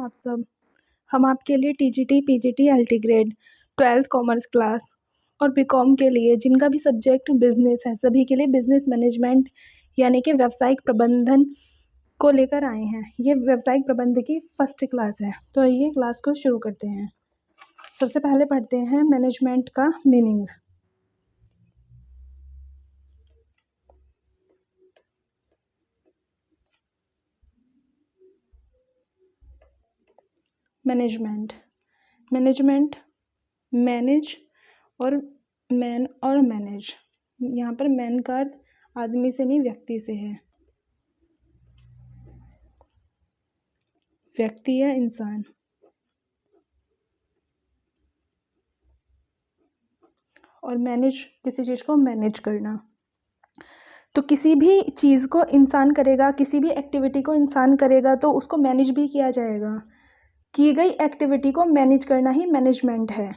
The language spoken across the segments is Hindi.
आप सब। हम आपके लिए TGT, PGT, LT grade, 12th commerce class और बीकॉम के लिए जिनका भी सब्जेक्ट बिजनेस है, सभी के लिए बिजनेस मैनेजमेंट यानी कि व्यावसायिक प्रबंधन को लेकर आए हैं। ये व्यावसायिक प्रबंधन की फर्स्ट क्लास है, तो ये क्लास को शुरू करते हैं। सबसे पहले पढ़ते हैं मैनेजमेंट का मीनिंग। मैनेजमेंट मैनेज और मैन और मैनेज। यहाँ पर मैन का अर्थ आदमी से नहीं, व्यक्ति से है। व्यक्ति या इंसान। और मैनेज, किसी चीज़ को मैनेज करना। तो किसी भी चीज़ को इंसान करेगा, किसी भी एक्टिविटी को इंसान करेगा तो उसको मैनेज भी किया जाएगा। की गई एक्टिविटी को मैनेज करना ही मैनेजमेंट है।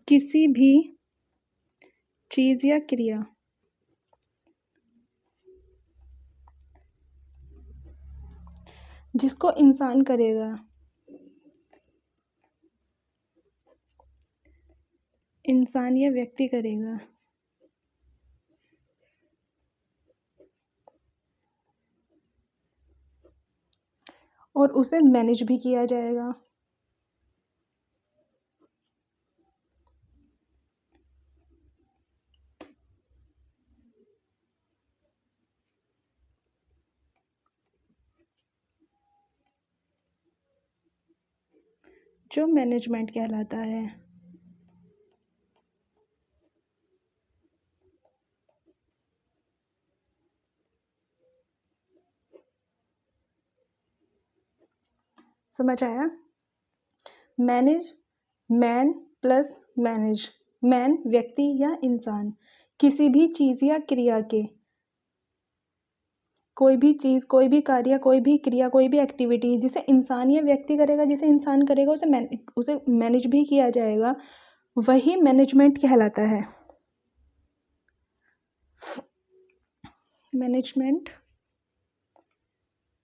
किसी भी चीज़ या क्रिया जिसको इंसान करेगा, इंसान या व्यक्ति करेगा, और उसे मैनेज भी किया जाएगा। जो मैनेजमेंट कहलाता है। समझ आया? Manage, man plus manage. Man व्यक्ति या इंसान, किसी भी चीज़ या क्रिया के, कोई भी चीज़, कोई भी कार्य, कोई भी क्रिया, कोई भी एक्टिविटी जिसे इंसान या व्यक्ति करेगा, जिसे इंसान करेगा उसे मैनेज भी किया जाएगा, वही मैनेजमेंट कहलाता है। मैनेजमेंट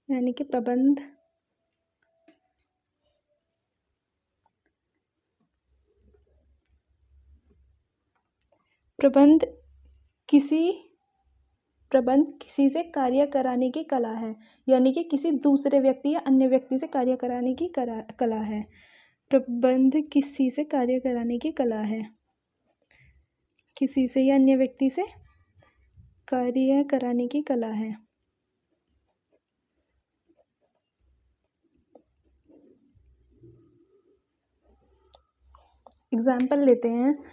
यानी कि प्रबंध किसी से कार्य कराने की कला है, यानी कि किसी दूसरे व्यक्ति या अन्य व्यक्ति से कार्य कराने की कला है। प्रबंध किसी से कार्य कराने की कला है, किसी से या अन्य व्यक्ति से कार्य कराने की कला है। एग्जाम्पल लेते हैं।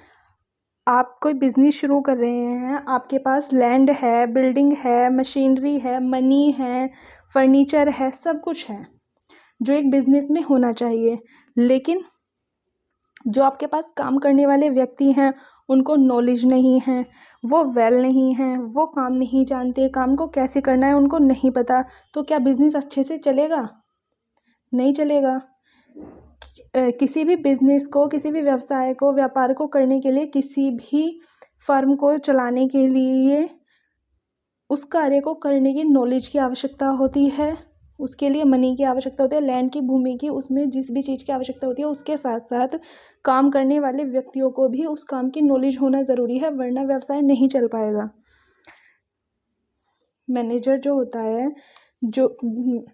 आप कोई बिजनेस शुरू कर रहे हैं, आपके पास लैंड है, बिल्डिंग है, मशीनरी है, मनी है, फर्नीचर है, सब कुछ है जो एक बिजनेस में होना चाहिए। लेकिन जो आपके पास काम करने वाले व्यक्ति हैं उनको नॉलेज नहीं है, वो वेल नहीं है, वो काम नहीं जानते, काम को कैसे करना है उनको नहीं पता, तो क्या बिजनेस अच्छे से चलेगा? नहीं चलेगा। किसी भी बिजनेस को, किसी भी व्यवसाय को, व्यापार को करने के लिए, किसी भी फर्म को चलाने के लिए उस कार्य को करने की नॉलेज की आवश्यकता होती है, उसके लिए मनी की आवश्यकता होती है, लैंड की, भूमि की, उसमें जिस भी चीज़ की आवश्यकता होती है, उसके साथ साथ काम करने वाले व्यक्तियों को भी उस काम की नॉलेज होना ज़रूरी है, वरना व्यवसाय नहीं चल पाएगा। मैनेजर जो होता है, जो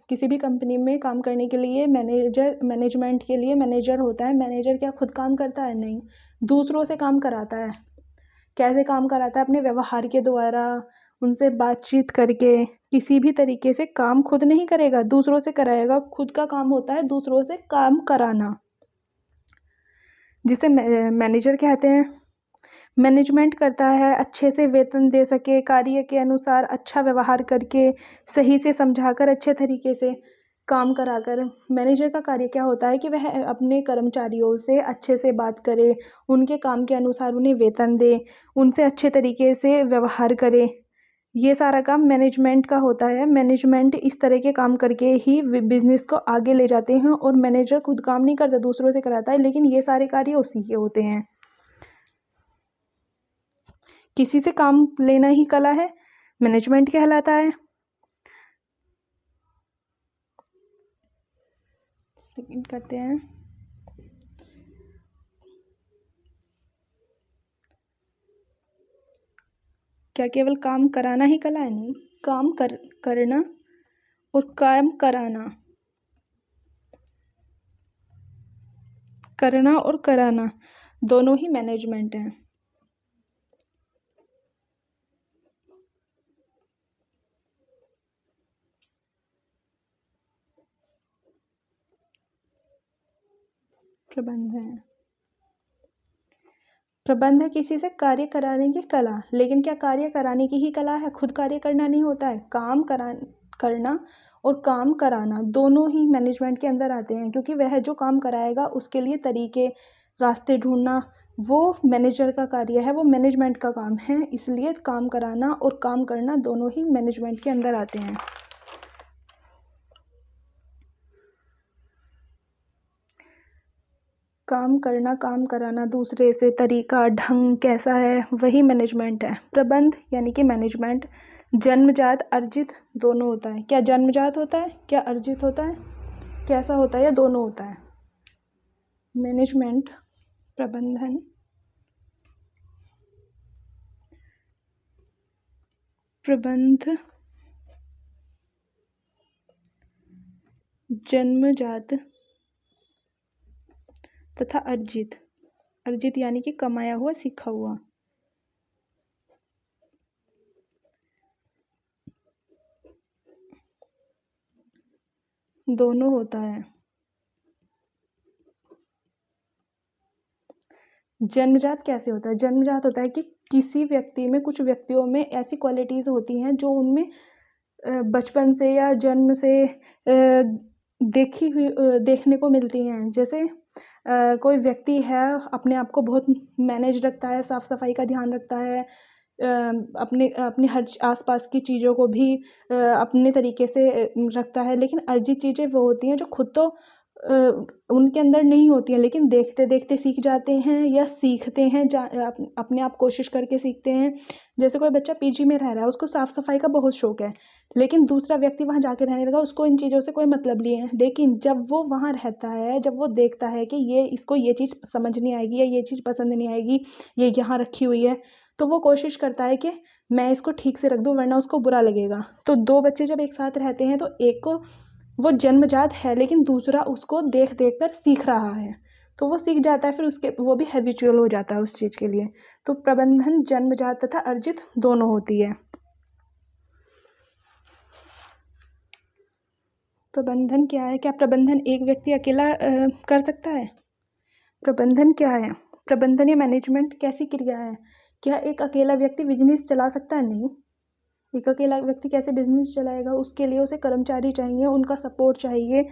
किसी भी कंपनी में काम करने के लिए मैनेजमेंट के लिए मैनेजर होता है। मैनेजर क्या खुद काम करता है? नहीं, दूसरों से काम कराता है। कैसे काम कराता है? अपने व्यवहार के द्वारा, उनसे बातचीत करके। किसी भी तरीके से काम खुद नहीं करेगा, दूसरों से कराएगा। खुद का काम होता है दूसरों से काम कराना, जिसे मैनेजर कहते हैं। मैनेजमेंट करता है अच्छे से वेतन दे सके, कार्य के अनुसार अच्छा व्यवहार करके, सही से समझाकर, अच्छे तरीके से काम कराकर। मैनेजर का कार्य क्या होता है कि वह अपने कर्मचारियों से अच्छे से बात करे, उनके काम के अनुसार उन्हें वेतन दे, उनसे अच्छे तरीके से व्यवहार करे। ये सारा काम मैनेजमेंट का होता है। मैनेजमेंट इस तरह के काम करके ही बिजनेस को आगे ले जाते हैं, और मैनेजर खुद काम नहीं करता, दूसरों से कराता है, लेकिन ये सारे कार्य उसी के होते हैं। किसी से काम लेना ही कला है, मैनेजमेंट कहलाता है। सेकंड करते हैं। क्या केवल काम कराना ही कला है? नहीं, काम करना और काम कराना, करना और कराना दोनों ही मैनेजमेंट हैं। प्रबंध है, प्रबंध है किसी से कार्य कराने की कला। लेकिन क्या कार्य कराने की ही कला है? खुद कार्य करना नहीं होता है। काम करना और काम कराना दोनों ही मैनेजमेंट के अंदर आते हैं, क्योंकि वह जो काम कराएगा उसके लिए तरीके, रास्ते ढूंढना वो मैनेजर का कार्य है, वो मैनेजमेंट का काम है। इसलिए काम कराना और काम करना दोनों ही मैनेजमेंट के अंदर आते हैं। काम करना, काम कराना, दूसरे से तरीका, ढंग कैसा है, वही मैनेजमेंट है। प्रबंध यानी कि मैनेजमेंट जन्मजात, अर्जित दोनों होता है। क्या जन्मजात होता है, क्या अर्जित होता है, कैसा होता है, या दोनों होता है? मैनेजमेंट, प्रबंधन, प्रबंध जन्मजात तथा अर्जित। अर्जित यानी कि कमाया हुआ, सीखा हुआ। दोनों होता है। जन्मजात कैसे होता है? जन्मजात होता है कि किसी व्यक्ति में, कुछ व्यक्तियों में ऐसी क्वालिटीज़ होती हैं जो उनमें बचपन से या जन्म से देखने को मिलती हैं। जैसे कोई व्यक्ति है, अपने आप को बहुत मैनेज रखता है, साफ़ सफाई का ध्यान रखता है, अपने हर आसपास की चीज़ों को भी अपने तरीके से रखता है। लेकिन अर्जित चीज़ें वो होती हैं जो खुद तो उनके अंदर नहीं होती हैं, लेकिन देखते देखते सीख जाते हैं या सीखते हैं, अपने आप कोशिश करके सीखते हैं। जैसे कोई बच्चा पीजी में रह रहा है, उसको साफ़ सफाई का बहुत शौक है, लेकिन दूसरा व्यक्ति वहाँ जाके रहने लगा, उसको इन चीज़ों से कोई मतलब नहीं है। लेकिन जब वो वहाँ रहता है, जब वो देखता है कि इसको ये चीज़ समझ नहीं आएगी या ये चीज़ पसंद नहीं आएगी, ये यहाँ रखी हुई है, तो वो कोशिश करता है कि मैं इसको ठीक से रख दूँ वरना उसको बुरा लगेगा। तो दो बच्चे जब एक साथ रहते हैं तो एक को वो जन्मजात है, लेकिन दूसरा उसको देख देख कर सीख रहा है, तो वो सीख जाता है, फिर उसके वो भी हैबिचुअल हो जाता है उस चीज़ के लिए। तो प्रबंधन जन्मजात तथा अर्जित दोनों होती है। प्रबंधन क्या है? क्या प्रबंधन एक व्यक्ति अकेला कर सकता है? प्रबंधन क्या है? प्रबंधन या मैनेजमेंट कैसी क्रिया है? क्या एक अकेला व्यक्ति बिजनेस चला सकता है? नहीं। एक अकेला व्यक्ति कैसे बिजनेस चलाएगा? उसके लिए उसे कर्मचारी चाहिए, उनका सपोर्ट चाहिए,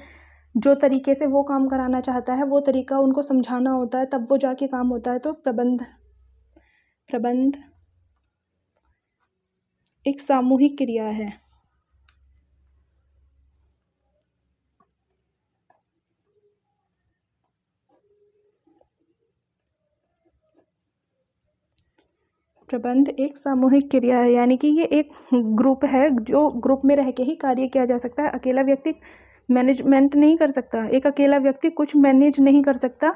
जो तरीके से वो काम कराना चाहता है वो तरीका उनको समझाना होता है, तब वो जाके काम होता है। तो प्रबंध एक सामूहिक क्रिया है। प्रबंध एक सामूहिक क्रिया है, यानी कि ये एक ग्रुप है, जो ग्रुप में रह के ही कार्य किया जा सकता है। अकेला व्यक्ति मैनेजमेंट नहीं कर सकता, एक अकेला व्यक्ति कुछ मैनेज नहीं कर सकता।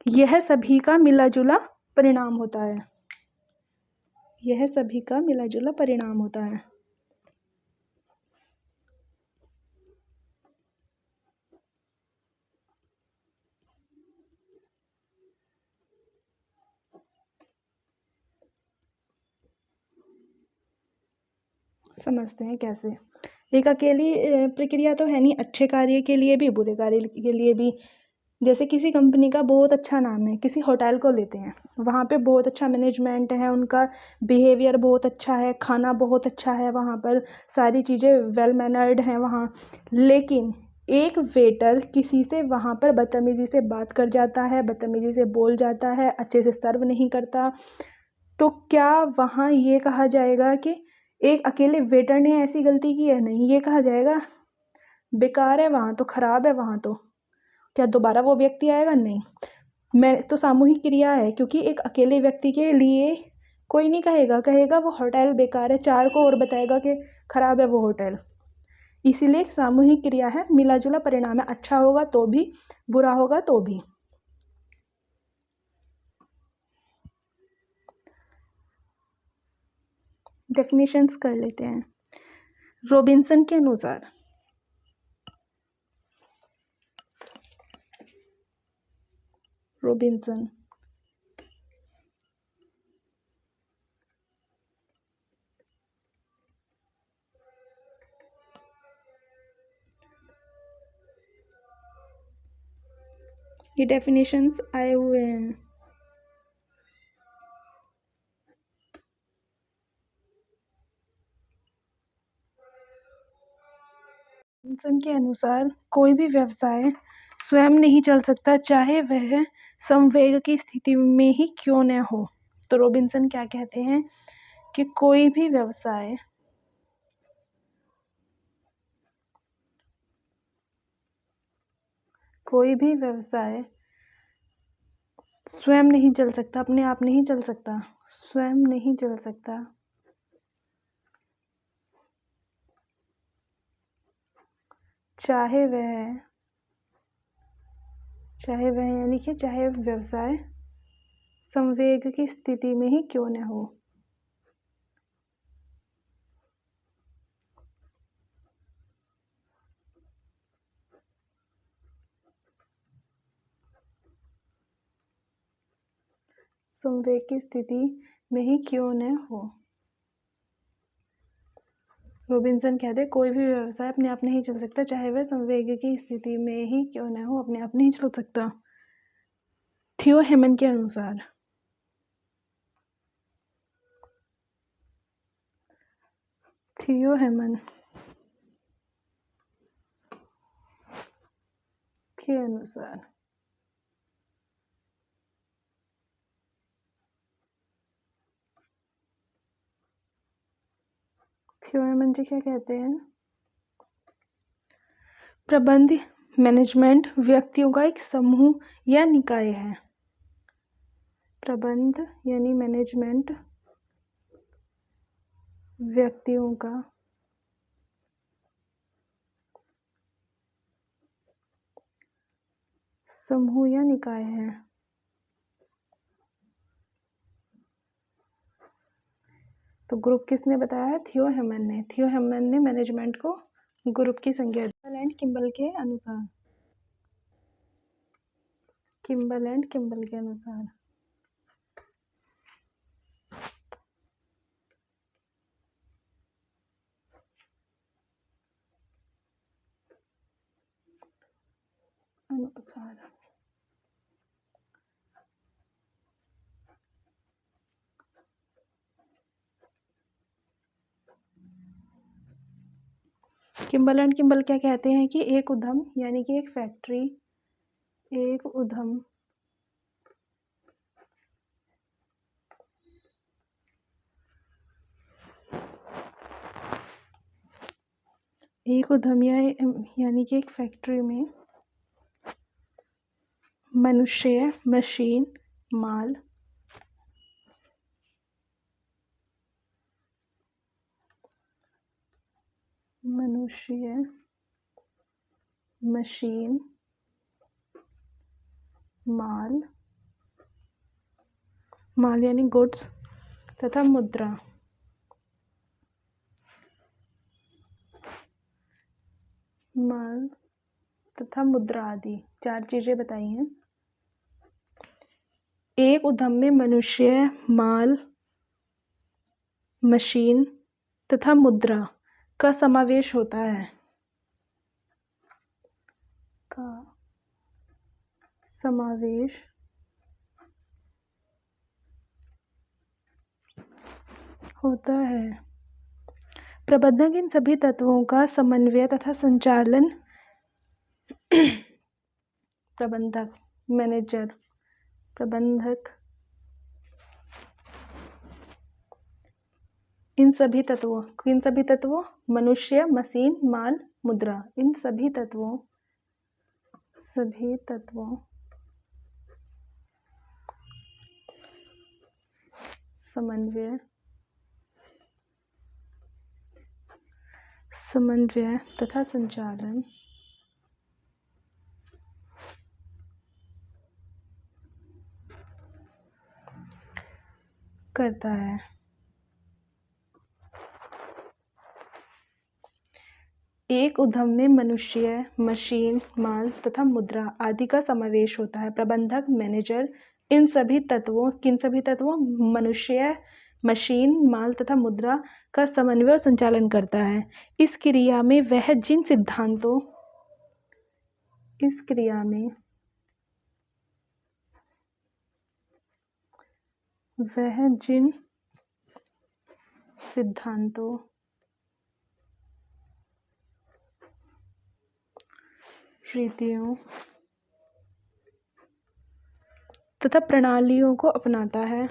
यह सभी का मिला जुला परिणाम होता है। यह सभी का मिला जुला परिणाम होता है। समझते हैं कैसे? एक अकेली प्रक्रिया तो है नहीं, अच्छे कार्य के लिए भी, बुरे कार्य के लिए भी। जैसे किसी कंपनी का बहुत अच्छा नाम है, किसी होटल को लेते हैं, वहाँ पे बहुत अच्छा मैनेजमेंट है, उनका बिहेवियर बहुत अच्छा है, खाना बहुत अच्छा है, वहाँ पर सारी चीज़ें वेल मैनर्ड हैं वहाँ। लेकिन एक वेटर किसी से वहाँ पर बदतमीज़ी से बात कर जाता है, बदतमीज़ी से बोल जाता है, अच्छे से सर्व नहीं करता, तो क्या वहाँ ये कहा जाएगा कि एक अकेले वेटर ने ऐसी गलती की है नहीं, ये कहा जाएगा बेकार है वहाँ तो, खराब है वहाँ तो, क्या दोबारा वो व्यक्ति आएगा? नहीं। मैं तो सामूहिक क्रिया है, क्योंकि एक अकेले व्यक्ति के लिए कोई नहीं कहेगा, कहेगा वो होटल बेकार है, चार को और बताएगा कि खराब है वो होटल। इसीलिए एक सामूहिक क्रिया है, मिला जुला परिणाम है, अच्छा होगा तो भी, बुरा होगा तो भी। डेफिनेशंस कर लेते हैं रॉबिन्सन के अनुसार। रॉबिन्सन ये डेफिनेशंस आए हुए हैं। रॉबिन्सन के अनुसार कोई भी व्यवसाय स्वयं नहीं चल सकता, चाहे वह संवेग की स्थिति में ही क्यों न हो। तो रॉबिन्सन क्या कहते हैं कि कोई भी व्यवसाय स्वयं नहीं चल सकता, अपने आप नहीं चल सकता, स्वयं नहीं चल सकता, चाहे वह यानी कि चाहे व्यवसाय संवेग की स्थिति में ही क्यों न हो। संवेग की स्थिति में ही क्यों न हो। रॉबिन्सन कहते हैं कोई भी व्यवसाय अपने आप नहीं चल सकता, चाहे वह संवेग की स्थिति में ही क्यों न हो, अपने आप नहीं चल सकता। थियो हेमन के अनुसार थियो हेमन के अनुसार थियो हेमन जी क्या कहते हैं? प्रबंध मैनेजमेंट व्यक्तियों का एक समूह या निकाय है। प्रबंध यानी मैनेजमेंट व्यक्तियों का समूह या निकाय है। तो ग्रुप किसने बताया है? थियो हेमन ने। थियो हेमन ने मैनेजमेंट को ग्रुप की संज्ञा दी। एंड किम्बल के अनुसार किम्बल के अनुसार किम्बल एंड किम्बल क्या कहते हैं कि एक उद्यम यानी कि एक फैक्ट्री, एक उद्यम यानी कि एक फैक्ट्री में मनुष्य, मशीन, माल, मनुष्य, मशीन, माल यानी गुड्स तथा मुद्रा, माल तथा मुद्रा आदि 4 चीजें बताई हैं। एक उद्यम में मनुष्य, माल, मशीन तथा मुद्रा का समावेश होता है। प्रबंधक इन सभी तत्वों का समन्वय तथा संचालन प्रबंधक इन सभी तत्वों मनुष्य, मशीन, माल, मुद्रा, इन सभी तत्वों समन्वय तथा संचालन करता है। एक उद्यम में मनुष्य, मशीन, माल तथा मुद्रा आदि का समावेश होता है। प्रबंधक, मैनेजर इन सभी तत्वों मनुष्य, मशीन, माल तथा मुद्रा का समन्वय और संचालन करता है। इस क्रिया में वह जिन सिद्धांतों रीतियों तथा प्रणालियों को अपनाता है,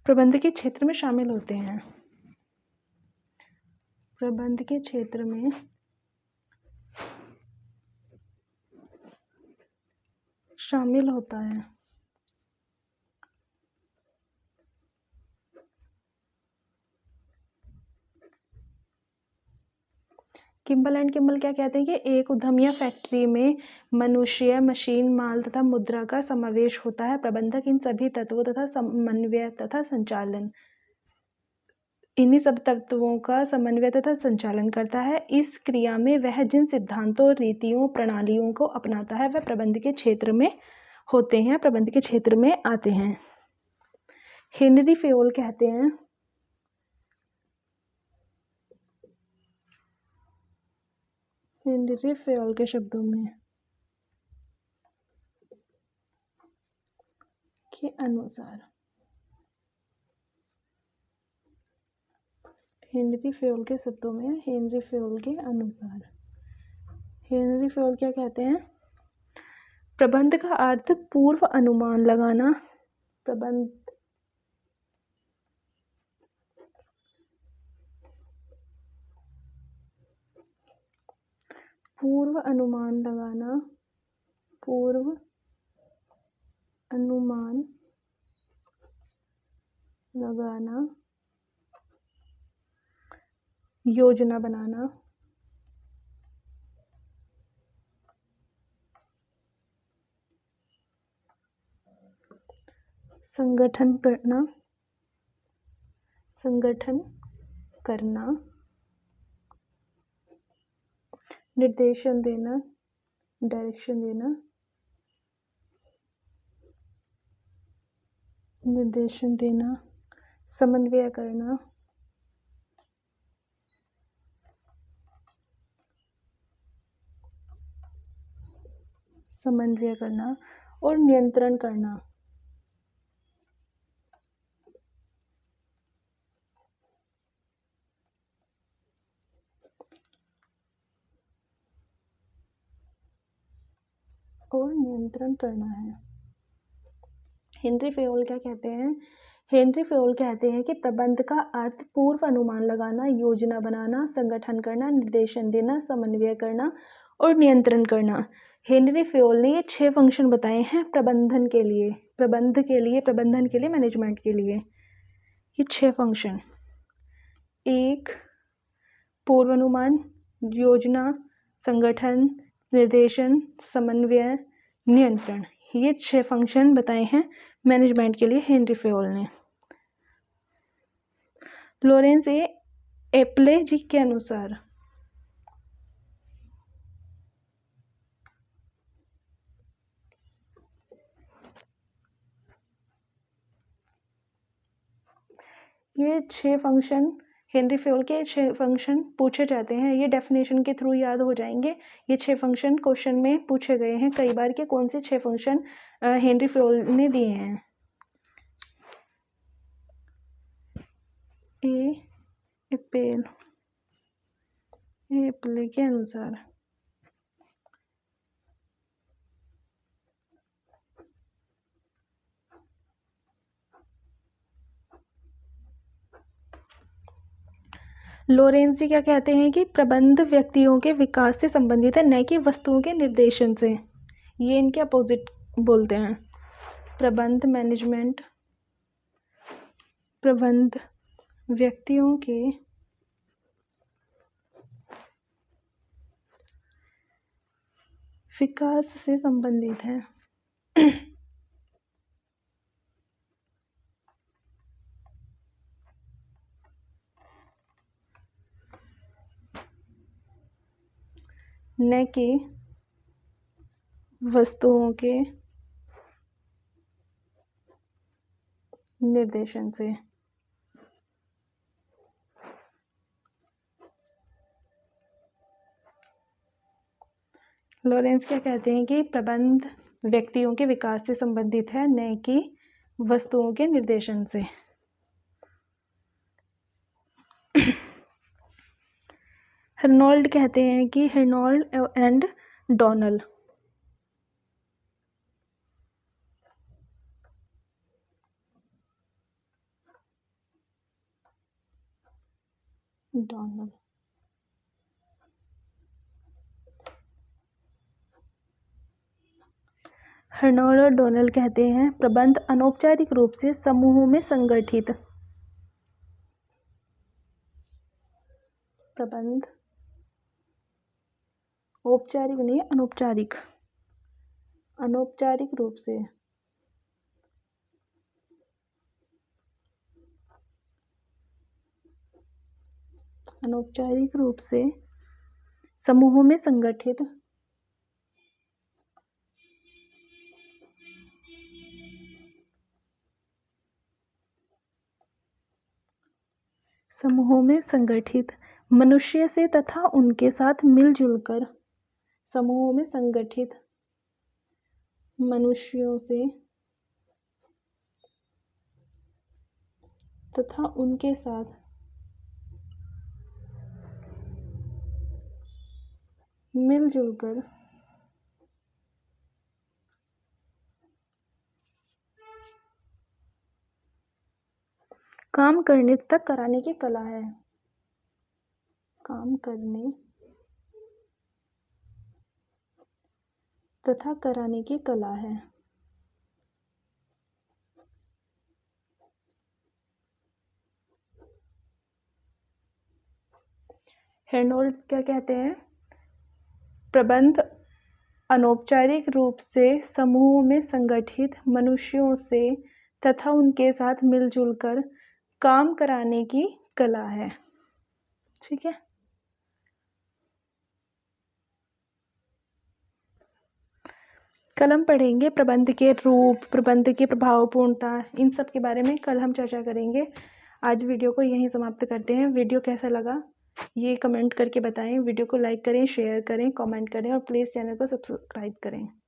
प्रबंध के क्षेत्र में शामिल होते हैं। प्रबंध के क्षेत्र में शामिल होता है। किम्बल एंड किम्बल क्या कहते हैं कि एक उद्यम या फैक्ट्री में मनुष्य, मशीन, माल तथा मुद्रा का समावेश होता है। प्रबंधक इन सभी तत्वों तथा समन्वय तथा संचालन इन्हीं सब तत्वों का समन्वय तथा संचालन करता है। इस क्रिया में वह जिन सिद्धांतों, रीतियों, प्रणालियों को अपनाता है वह प्रबंध के क्षेत्र में होते हैं, प्रबंध के क्षेत्र में आते हैं। हेनरी फेयोल कहते हैं हेनरी फेयोल के शब्दों में के अनुसार हेनरी फेयोल क्या कहते हैं? प्रबंध का अर्थ पूर्व अनुमान लगाना, पूर्व अनुमान लगाना, योजना बनाना, संगठन करना, निर्देशन देना, डायरेक्शन देना, समन्वय करना और नियंत्रण करना। है। हेनरी फेयोल क्या कहते हैं? हेनरी फेयोल कहते हैं कि प्रबंध का अर्थ पूर्व अनुमान लगाना, योजना बनाना, संगठन करना, निर्देशन देना, समन्वय करना और नियंत्रण करना। हेनरी फेयोल ने ये 6 फंक्शन बताए हैं प्रबंधन के लिए, मैनेजमेंट के लिए। ये 6 फंक्शन: 1 पूर्वानुमान, योजना, संगठन, निर्देशन, समन्वय, नियंत्रण। ये 6 फंक्शन बताए हैं मैनेजमेंट के लिए हेनरी फेयोल ने। लॉरेंस ए एप्ले जी के अनुसार ये 6 फंक्शन हेनरी फेयोल के 6 फंक्शन पूछे जाते हैं। ये डेफिनेशन के थ्रू याद हो जाएंगे। ये 6 फंक्शन क्वेश्चन में पूछे गए हैं कई बार के कौन से 6 फंक्शन हेनरी फेयोल ने दिए हैं। ए एपेल प्ले के अनुसार लोरेंजी क्या कहते हैं कि प्रबंध व्यक्तियों के विकास से संबंधित है, न कि वस्तुओं के निर्देशन से। ये इनके अपोजिट बोलते हैं। प्रबंध मैनेजमेंट, प्रबंध व्यक्तियों के विकास से संबंधित है। न कि वस्तुओं के निर्देशन से। लॉरेंस क्या कहते हैं कि प्रबंध व्यक्तियों के विकास से संबंधित है, न कि वस्तुओं के निर्देशन से। हर्नोल्ड कहते हैं कि हर्नोल्ड एंड डोनल हर्नोल्ड और डोनल कहते हैं प्रबंध अनौपचारिक रूप से समूहों में संगठित। प्रबंध औपचारिक नहीं, अनौपचारिक, अनौपचारिक रूप से अनौपचारिक रूप से समूहों में संगठित समूहों में संगठित मनुष्य से तथा उनके साथ मिलजुल कर, समूहों में संगठित मनुष्यों से तथा उनके साथ मिलजुल कर काम करने तक कराने की कला है। काम करने तथा कराने की कला है। हर्नोल्ड क्या कहते हैं? प्रबंध अनौपचारिक रूप से समूहों में संगठित मनुष्यों से तथा उनके साथ मिलजुल कर काम कराने की कला है। ठीक है। कल हम पढ़ेंगे प्रबंध के रूप, प्रबंध की प्रभावपूर्णता, इन सब के बारे में कल हम चर्चा करेंगे। आज वीडियो को यहीं समाप्त करते हैं। वीडियो कैसा लगा ये कमेंट करके बताएं। वीडियो को लाइक करें, शेयर करें, कमेंट करें और प्लीज़ चैनल को सब्सक्राइब करें।